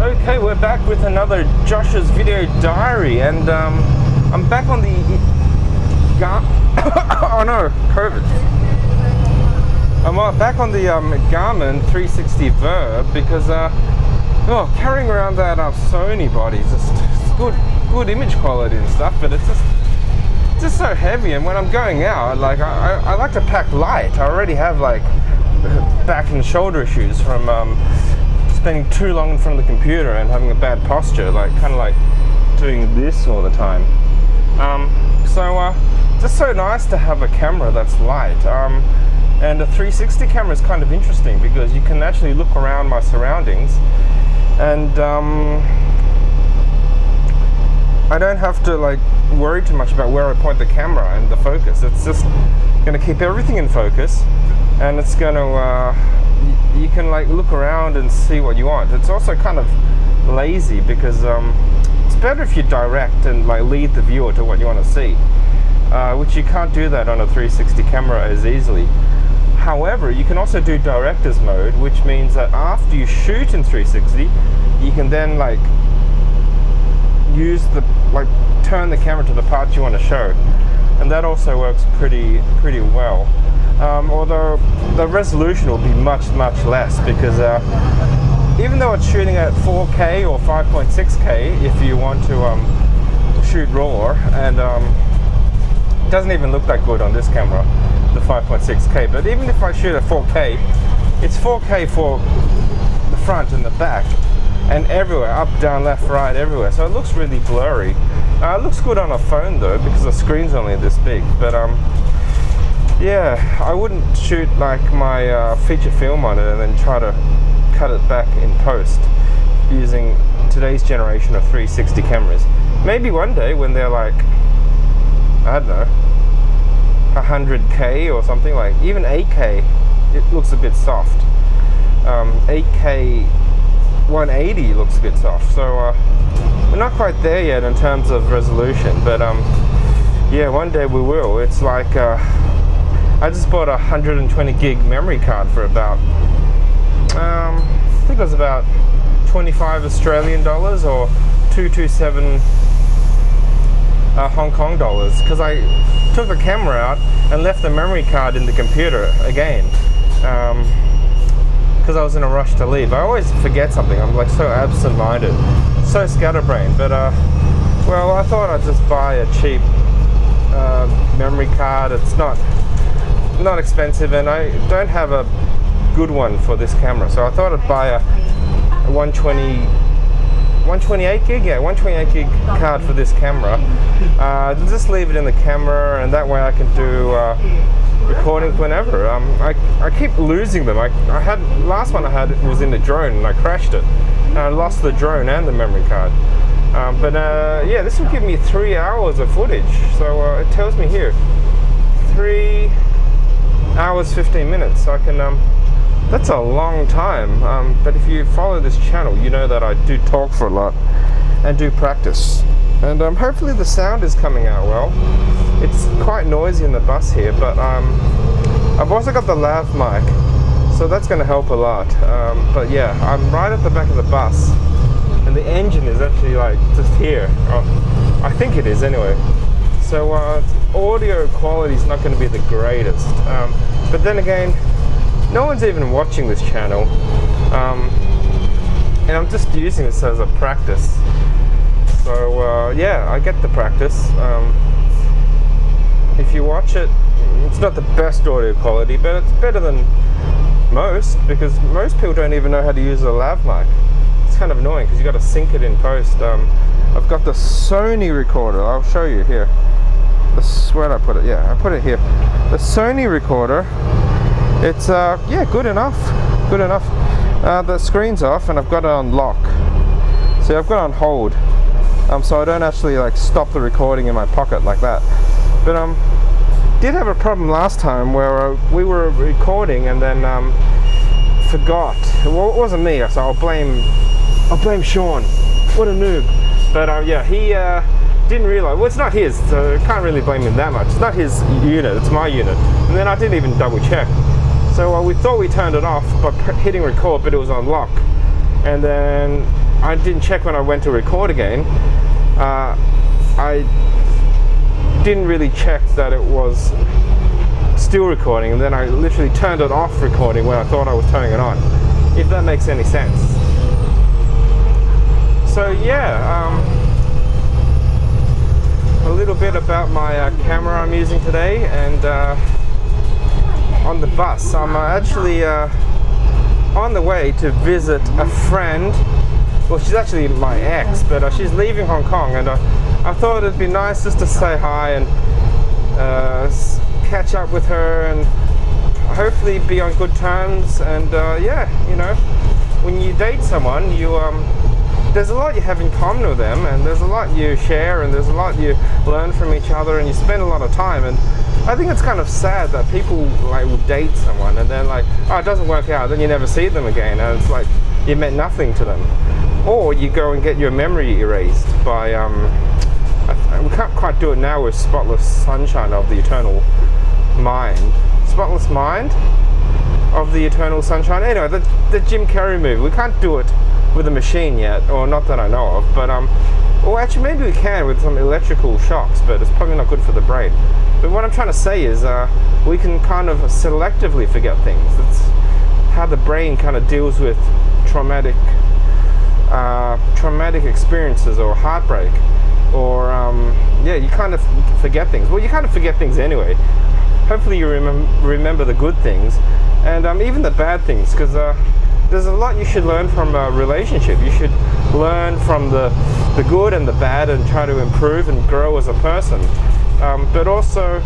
Okay, we're back with another Josh's video diary, and I'm back on the oh no, COVID. I'm back on the Garmin 360 VIRB because carrying around that Sony body is just good image quality and stuff, but it's just so heavy. And when I'm going out, like I like to pack light. I already have like back and shoulder issues from spending too long in front of the computer and having a bad posture, like kind of like doing this all the time. Just so nice to have a camera that's light. And a 360 camera is kind of interesting because you can actually look around my surroundings, and I don't have to like worry too much about where I point the camera and the focus. It's just going to keep everything in focus, and it's going to you can like look around and see what you want. It's also kind of lazy because it's better if you direct and like lead the viewer to what you want to see, which you can't do that on a 360 camera as easily. However, you can also do director's mode, which means that after you shoot in 360, you can then like use turn the camera to the part you want to show, and that also works pretty well. Although the resolution will be much less because even though it's shooting at 4K or 5.6K, if you want to shoot RAW, and it doesn't even look that good on this camera, the 5.6K. But even if I shoot at 4K, it's 4K for the front and the back and everywhere, up, down, left, right, everywhere. So it looks really blurry. It looks good on a phone though because the screen's only this big. But yeah, I wouldn't shoot like my feature film on it and then try to cut it back in post using today's generation of 360 cameras. Maybe one day when they're like, I don't know, 100K or something, like even 8K, it looks a bit soft. 8K 180 looks a bit soft. So we're not quite there yet in terms of resolution, but yeah, one day we will. It's like I just bought a 120 gig memory card for about I think it was about 25 Australian dollars or 227 Hong Kong dollars, because I took the camera out and left the memory card in the computer again because I was in a rush to leave. I always forget something. I'm like so absent-minded, so scatterbrained. But well, I thought I'd just buy a cheap memory card. It's not expensive, and I don't have a good one for this camera, so I thought I'd buy a 128 gig, yeah, 128 gig card for this camera. Just leave it in the camera, and that way I can do recordings whenever. I keep losing them. I had last one I had was in the drone, and I crashed it, and I lost the drone and the memory card. But yeah, this will give me 3 hours of footage. So it tells me here 3 hours 15 minutes. So I can that's a long time, but if you follow this channel, you know that I do talk for a lot and do practice, and hopefully the sound is coming out well. It's quite noisy in the bus here, but I've also got the lav mic, so that's going to help a lot. But yeah, I'm right at the back of the bus, and the engine is actually like just here. I think it is anyway. So audio quality is not going to be the greatest, but then again, no one's even watching this channel, and I'm just using this as a practice. So yeah, I get the practice. If you watch it, it's not the best audio quality, but it's better than most, because most people don't even know how to use a lav mic. It's kind of annoying because you got to sync it in post. I've got the Sony recorder. I'll show you here. Where did I put it? Yeah, I put it here. The Sony recorder. It's yeah, good enough. The screen's off, and I've got it on lock. See, I've got it on hold, so I don't actually like stop the recording in my pocket like that. But did have a problem last time where we were recording and then forgot. Well, it wasn't me, so I'll blame Sean. What a noob. But yeah, he didn't realize. Well, it's not his, so I can't really blame him that much. It's not his unit, it's my unit. And then I didn't even double check. So we thought we turned it off by hitting record, but it was on lock. And then I didn't check when I went to record again. I didn't really check that it was still recording, and then I literally turned it off recording when I thought I was turning it on, if that makes any sense. So yeah, a little bit about my camera I'm using today. And on the bus, I'm actually on the way to visit a friend. Well, she's actually my ex, but she's leaving Hong Kong, and I thought it'd be nice just to say hi and catch up with her, and hopefully be on good terms. And yeah, you know, when you date someone, you there's a lot you have in common with them, and there's a lot you share, and there's a lot you learn from each other, and you spend a lot of time. And I think it's kind of sad that people like will date someone and then like, oh, it doesn't work out, then you never see them again, and it's like you meant nothing to them. Or you go and get your memory erased by we can't quite do it now with Spotless Sunshine of the Eternal Mind. Spotless Mind of the Eternal Sunshine. Anyway, the Jim Carrey movie. We can't do it with a machine yet, or not that I know of. But or actually maybe we can with some electrical shocks, but it's probably not good for the brain. But what I'm trying to say is we can kind of selectively forget things. It's how the brain kind of deals with traumatic experiences or heartbreak, or yeah, you kind of forget things. Well, you kind of forget things anyway. Hopefully you remember the good things, and even the bad things, because there's a lot you should learn from a relationship. You should learn from the good and the bad, and try to improve and grow as a person. But also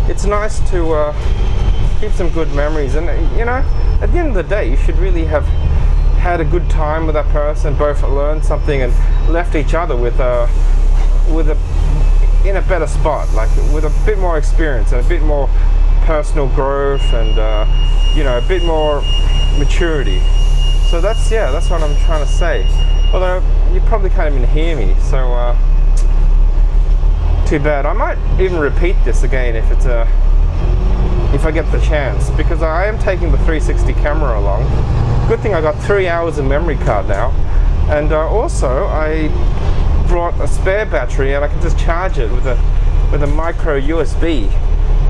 it's nice to keep some good memories, and you know, at the end of the day, you should really have had a good time with that person, both learned something and left each other with a in a better spot, like with a bit more experience and a bit more personal growth, and you know, a bit more maturity. So that's what I'm trying to say. Although you probably can't even hear me, so too bad. I might even repeat this again if it's if I get the chance, because I am taking the 360 camera along. Good thing I got 3 hours of memory card now, and also I brought a spare battery, and I can just charge it with a micro USB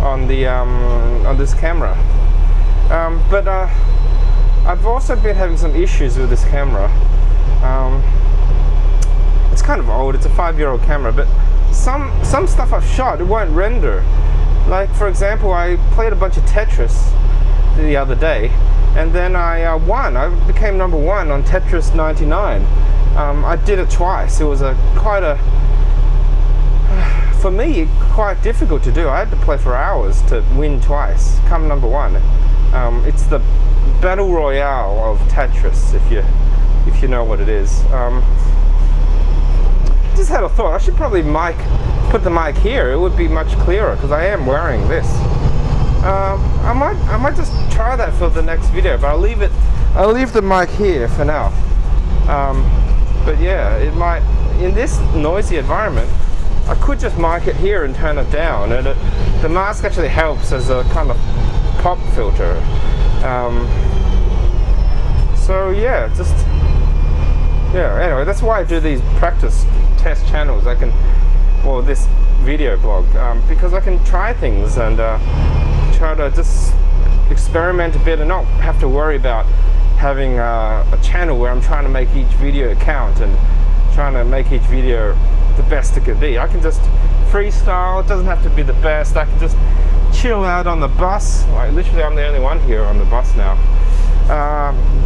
on the on this camera. But I've also been having some issues with this camera. It's kind of old. It's a 5-year-old camera, but some stuff I've shot, it won't render. Like, for example, I played a bunch of Tetris the other day, and then I won. I became number 1 on Tetris 99. I did it twice. It was for me, quite difficult to do. I had to play for hours to win twice, come number 1. It's the Battle Royale of Tetris, if you know what it is. Just had a thought, I should probably put the mic here. It would be much clearer, because I am wearing this. I might just try that for the next video, but I'll leave the mic here for now. But yeah, it might, in this noisy environment, I could just mic it here and turn it down, and the mask actually helps as a kind of pop filter. So yeah, anyway, that's why I do these practice test channels. This video blog, because I can try things and try to just experiment a bit, and not have to worry about having a channel where I'm trying to make each video count and trying to make each video the best it could be. I can just freestyle. It doesn't have to be the best. I can just chill out on the bus. Like, literally, I'm the only one here on the bus now.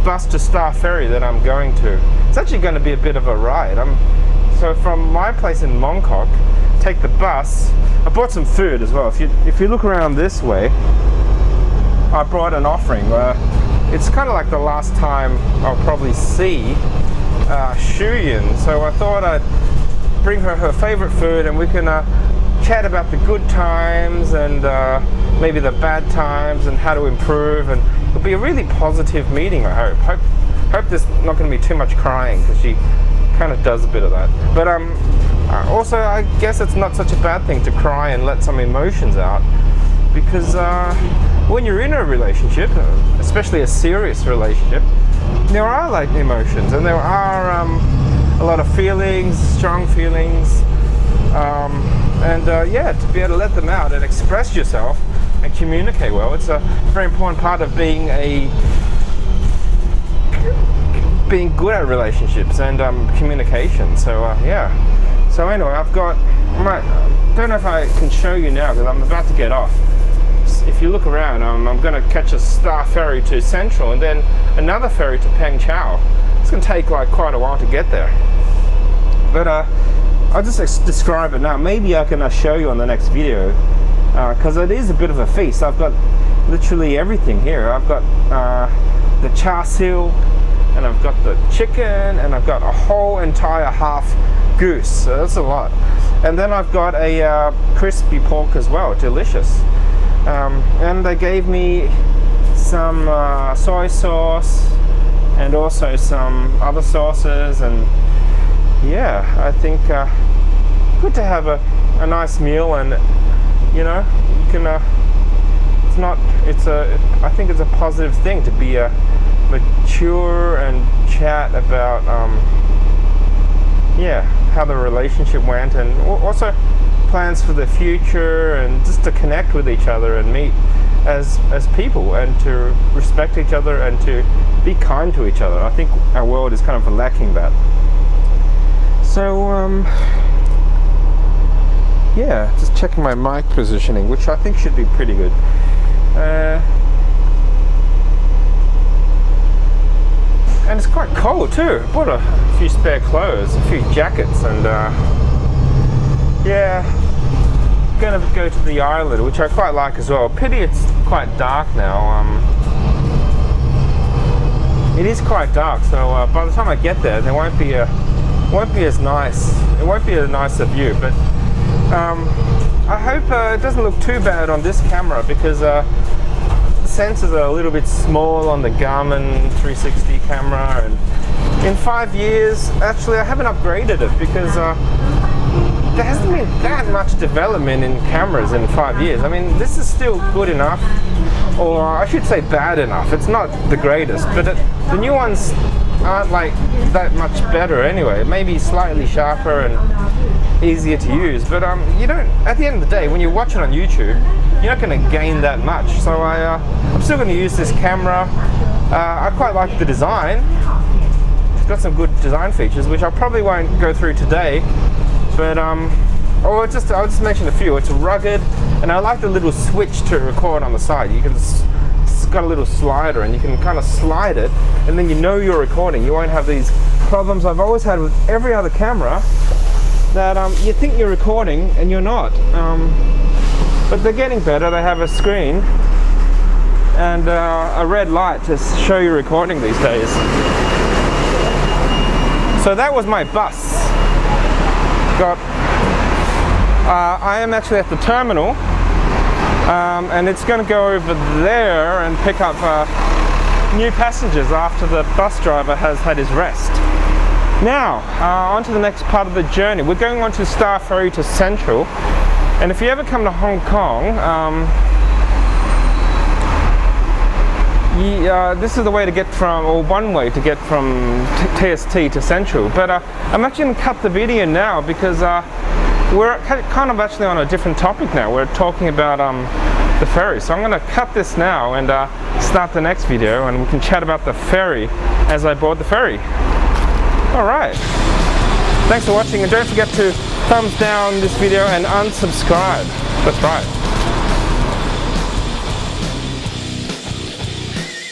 Bus to Star Ferry that I'm going to. It's actually going to be a bit of a ride. So from my place in Mong Kok, take the bus. I brought some food as well. If you look around this way, I brought an offering. It's kind of like the last time I'll probably see Shuyin. So I thought I'd bring her favorite food, and we can chat about the good times and maybe the bad times and how to improve. And it'll be a really positive meeting, I hope there's not going to be too much crying, because she kind of does a bit of that. But also, I guess it's not such a bad thing to cry and let some emotions out, because when you're in a relationship, especially a serious relationship, there are like emotions, and there are a lot of feelings, strong feelings, yeah, to be able to let them out and express yourself and communicate well. It's a very important part of being good at relationships and communication. So yeah. So anyway, I don't know if I can show you now because I'm about to get off. If you look around, I'm going to catch a Star Ferry to Central and then another ferry to Peng Chau. It's going to take like quite a while to get there. But I'll just describe it now. Maybe I can show you on the next video, because it is a bit of a feast. I've got literally everything here. I've got the char siu, and I've got the chicken, and I've got a whole entire half goose. So that's a lot. And then I've got a crispy pork as well, delicious. And they gave me some soy sauce and also some other sauces, and yeah, I think good to have a nice meal, and you know, you can I think it's a positive thing to be mature and chat about yeah, how the relationship went, and also plans for the future, and just to connect with each other and meet as people, and to respect each other and to be kind to each other. I think our world is kind of lacking that. So yeah, just checking my mic positioning, which I think should be pretty good. And it's quite cold too. Bought a few spare clothes, a few jackets, and yeah, gonna go to the island, which I quite like as well. Pity it's quite dark now. It is quite dark, so by the time I get there, there won't be as nice. It won't be a nicer view, but I hope it doesn't look too bad on this camera, because the sensors are a little bit small on the Garmin 360 camera, and in 5 years, actually I haven't upgraded it because there hasn't been that much development in cameras in 5 years. I mean, this is still good enough, or I should say bad enough. It's not the greatest, but the new ones aren't like that much better anyway. Maybe slightly sharper and easier to use, but you don't, at the end of the day, when you watch it on YouTube, you're not going to gain that much. So I'm still going to use this camera. I quite like the design. It's got some good design features, which I probably won't go through today, but I'll just mention a few. It's rugged, and I like the little switch to record on the side. You can, it's got a little slider, and you can kind of slide it, and then you know you're recording. You won't have these problems I've always had with every other camera, that you think you're recording and you're not. But they're getting better. They have a screen and a red light to show you recording these days. So that was my bus. I am actually at the terminal, and it's going to go over there and pick up new passengers after the bus driver has had his rest. Now, on to the next part of the journey. We're going on to Star Ferry to Central, and if you ever come to Hong Kong, this is the way to get from, or one way to get from TST to Central. But I'm actually going to cut the video now, because we're kind of actually on a different topic now. We're talking about the ferry. So I'm going to cut this now and start the next video, and we can chat about the ferry as I board the ferry. Alright, thanks for watching, and don't forget to thumbs down this video and unsubscribe. That's right.